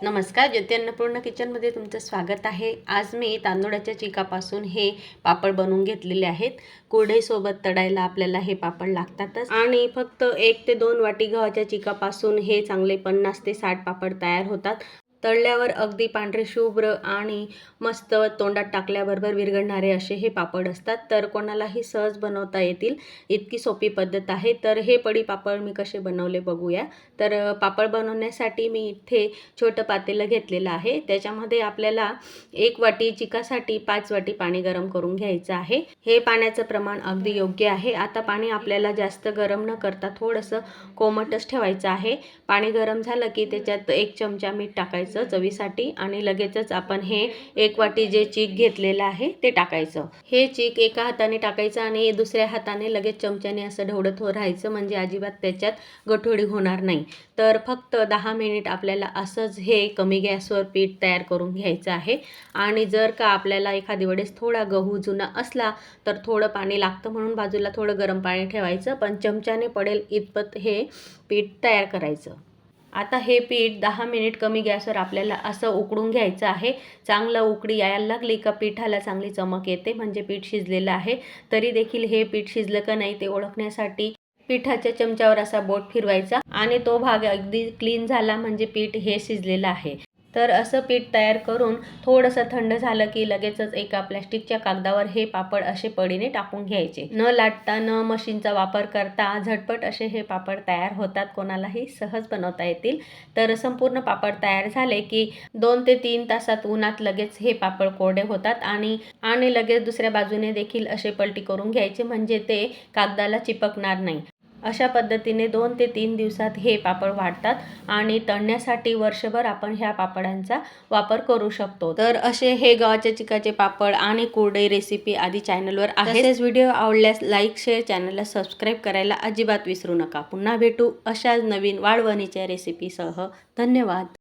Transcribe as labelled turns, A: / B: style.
A: नमस्कार, ज्योती अन्नपूर्णा किचनमध्ये तुमचं स्वागत आहे। आज मी तांदूळाच्या चिकापासून हे पापड बनवून घेतलेले आहेत। कुरडईसोबत तळायला आपल्याला हे पापड लागतातच आणि फक्त 1 ते 2 वाटी गव्हाच्या चिकापासून हे चांगले 50 ते 60 पापड तयार होतात। तळल्यावर अगदी पांढरे शुभ्र आणि मस्त तोंडात टाकल्याबरोबर विरघळणारे असे हे पापड असतात। तर कोणालाही सहज बनवता येतील इतकी सोपी पद्धत आहे। तर हे पडी पापड मी कसे बनवले बघूया। तर पापड बनवण्यासाठी मी इथे छोटं पातेलं घेतलेलं आहे। त्याच्यामध्ये आपल्याला 1 वाटी चिकासाठी 5 वाटी पाणी गरम करून घ्यायचं आहे। हे पाण्याचं प्रमाण अगदी योग्य आहे। आता पाणी आपल्याला जास्त गरम न करता थोडंसं कोमटच ठेवायचं आहे। पाणी गरम झालं की त्याच्यात 1 चमचा मीठ टाकायचं चवीसाठी आणि लगेचच आपण हे 1 वाटी जे चीक घेतलेलं आहे ते टाकायचं। हे चीक एका हाताने टाकायचं आणि दुसऱ्या हाताने लगेच चमच्याने असं ढवळत राहायचं, म्हणजे अजिबात त्याच्यात गठोडी होणार नाही। तर फक्त 10 मिनिट आपल्याला असंच हे कमी गॅसवर पीठ तयार करून घ्यायचं आहे। आणि जर का आपल्याला एखादी वेळेस थोडा गहू जुना असला तर थोडं पाणी लागतं, म्हणून बाजूला थोडं गरम पाणी ठेवायचं, पण चमच्याने पडेल इतपत हे पीठ तयार करायचं। आता हे पीठ 10 मिनिट कमी गॅसवर आपल्याला असं उकडून घ्यायचं आहे। चांगलं उकळी यायला लागली का पिठाला चांगली चमक येते, म्हणजे पीठ शिजलेलं आहे। तरी देखील हे पीठ शिजलं का नाही ते ओळखण्यासाठी पिठाच्या चमच्यावर असा बोट फिरवायचा आणि तो भाग अगदी क्लीन झाला म्हणजे पीठ हे शिजलेलं आहे। तर असं पीठ तयार करून थोडंसं थंड झालं की लगेचच एका प्लॅस्टिकच्या कागदावर हे पापड असे पडीने टाकून घ्यायचे। न लाटता न मशीनचा वापर करता झटपट असे हे पापड तयार होतात, कोणालाही सहज बनवता येतील। तर संपूर्ण पापड तयार झाले की 2 ते 3 तासात उन्हात लगेच हे पापड कोरडे होतात आणि लगेच दुसऱ्या बाजूने देखील असे पलटी करून घ्यायचे, म्हणजे ते कागदाला चिपकणार नाही। अशा पद्धतीने 2 ते 3 दिवसात हे पापड वाढतात आणि तळण्यासाठी वर्षभर आपण ह्या पापडांचा वापर करू शकतो। तर असे हे गव्हाच्या चिकाचे पापड आणि कुरडई रेसिपी आधी चॅनलवर आहे। तसेच व्हिडिओ आवडल्यास लाईक, शेअर, चॅनलला सबस्क्राईब करायला अजिबात विसरू नका। पुन्हा भेटू अशाच नवीन वाळवणीच्या रेसिपीसह। धन्यवाद।